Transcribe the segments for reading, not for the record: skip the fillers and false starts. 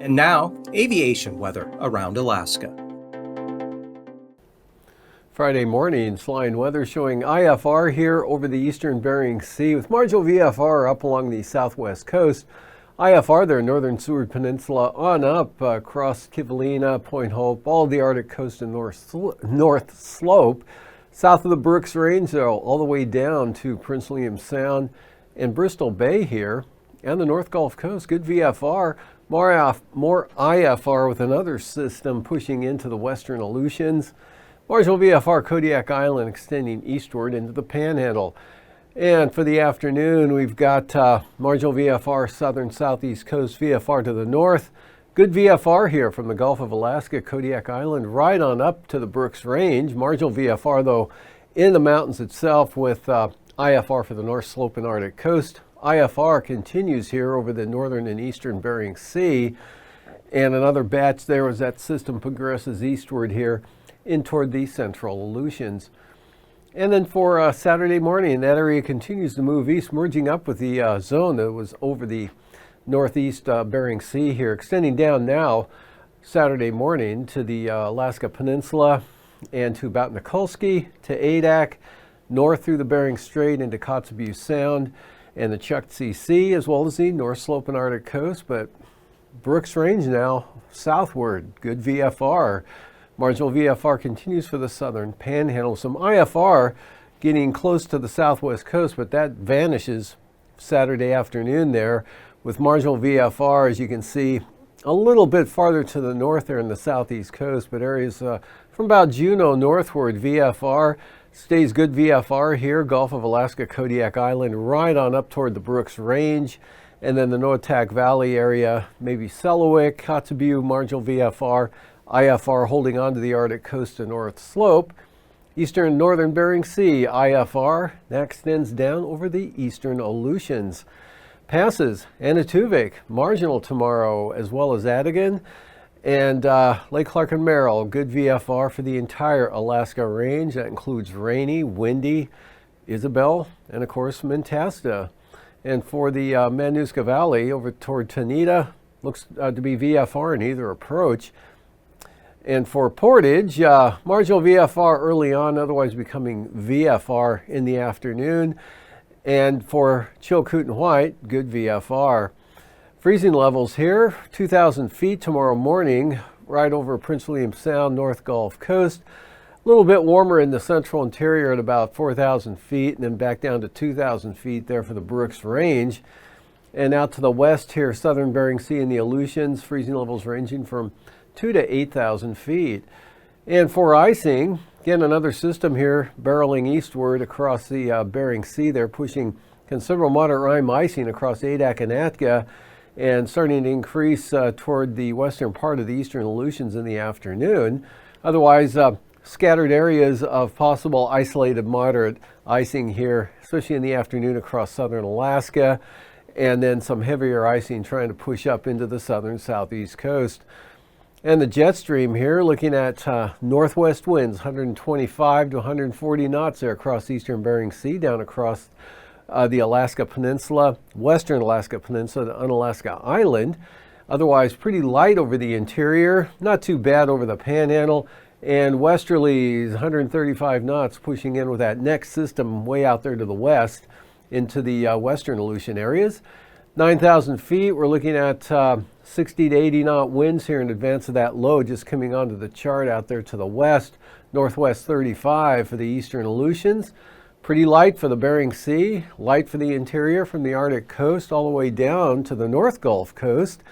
And now, aviation weather around Alaska. Friday morning, flying weather showing IFR here over the eastern Bering Sea with marginal VFR up along the southwest coast. IFR there, northern Seward Peninsula on up across Kivalina, Point Hope, all of the Arctic coast and north slope. South of the Brooks Range, though, all the way down to Prince William Sound and Bristol Bay here, and the North Gulf Coast. Good VFR, more IFR with another system pushing into the western Aleutians. Marginal VFR Kodiak Island extending eastward into the Panhandle. And for the afternoon, we've got marginal VFR southern southeast coast VFR to the north. Good VFR here from the Gulf of Alaska, Kodiak Island, right on up to the Brooks Range. Marginal VFR, though, in the mountains itself with IFR for the North Slope and Arctic coast. IFR continues here over the northern and eastern Bering Sea. And another batch there as that system progresses eastward here in toward the central Aleutians. And then for Saturday morning, that area continues to move east, merging up with the zone that was over the northeast Bering Sea here, extending down now Saturday morning to the Alaska Peninsula and to about Nikolsky, to Adak, north through the Bering Strait into Kotzebue Sound and the Chukchi Sea, as well as the North Slope and Arctic coast. But Brooks Range now southward, good VFR. Marginal VFR continues for the southern Panhandle. Some IFR getting close to the southwest coast, but that vanishes Saturday afternoon there with marginal VFR, as you can see, a little bit farther to the north there in the southeast coast, but areas from about Juneau northward, VFR stays good VFR here, Gulf of Alaska, Kodiak Island, right on up toward the Brooks Range, and then the Noatak Valley area, maybe Selawik, Kotzebue, marginal VFR, IFR holding on to the Arctic coast and North Slope. Eastern northern Bering Sea, IFR, that extends down over the eastern Aleutians. Passes, Anaktuvik, marginal tomorrow, as well as Adigan. And Lake Clark and Merrill, good VFR for the entire Alaska range. That includes rainy, windy, Isabel, and of course Mentasta. And for the Manuska Valley over toward Tanita, looks to be VFR in either approach. And for Portage, marginal VFR early on, otherwise becoming VFR in the afternoon. And for Chilkoot and White, good VFR. Freezing levels here, 2,000 feet tomorrow morning, right over Prince William Sound, North Gulf Coast. A little bit warmer in the central interior at about 4,000 feet, and then back down to 2,000 feet there for the Brooks Range. And out to the west here, southern Bering Sea and the Aleutians, freezing levels ranging from 2,000 to 8,000 feet. And for icing, again, another system here barreling eastward across the Bering Sea. They're pushing considerable moderate rime icing across Adak and Atka and starting to increase toward the western part of the eastern Aleutians in the afternoon. Otherwise, scattered areas of possible isolated moderate icing here, especially in the afternoon across southern Alaska, and then some heavier icing trying to push up into the southern southeast coast. And the jet stream here, looking at northwest winds, 125 to 140 knots there across eastern Bering Sea, down across the Alaska Peninsula, western Alaska Peninsula, the Unalaska Island. Otherwise, pretty light over the interior, not too bad over the Panhandle, and westerlies, 135 knots, pushing in with that next system way out there to the west into the western Aleutian areas. 9,000 feet, we're looking at 60 to 80 knot winds here in advance of that low just coming onto the chart out there to the west. Northwest 35 for the eastern Aleutians. Pretty light for the Bering Sea, light for the interior from the Arctic coast all the way down to the North Gulf Coast.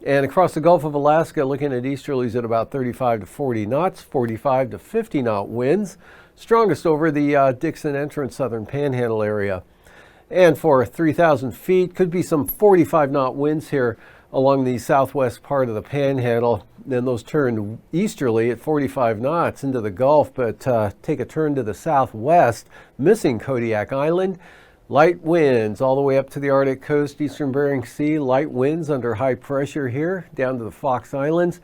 And across the Gulf of Alaska, looking at easterlies at about 35 to 40 knots, 45 to 50 knot winds. Strongest over the Dixon Entrance southern Panhandle area. And for 3,000 feet, could be some 45 knot winds here along the southwest part of the Panhandle. Then those turn easterly at 45 knots into the Gulf, but take a turn to the southwest, missing Kodiak Island. Light winds all the way up to the Arctic coast, eastern Bering Sea. Light winds under high pressure here down to the Fox Islands.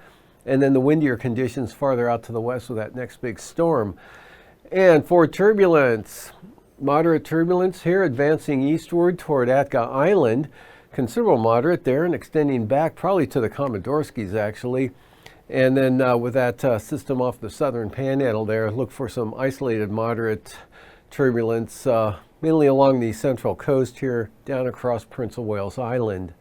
And then the windier conditions farther out to the west with that next big storm. And for turbulence, moderate turbulence here advancing eastward toward Atka Island. considerable moderate there and extending back probably to the Komodorskis actually. And then with that system off the southern panhandle there, look for some isolated moderate turbulence, mainly along the central coast here, down across Prince of Wales Island.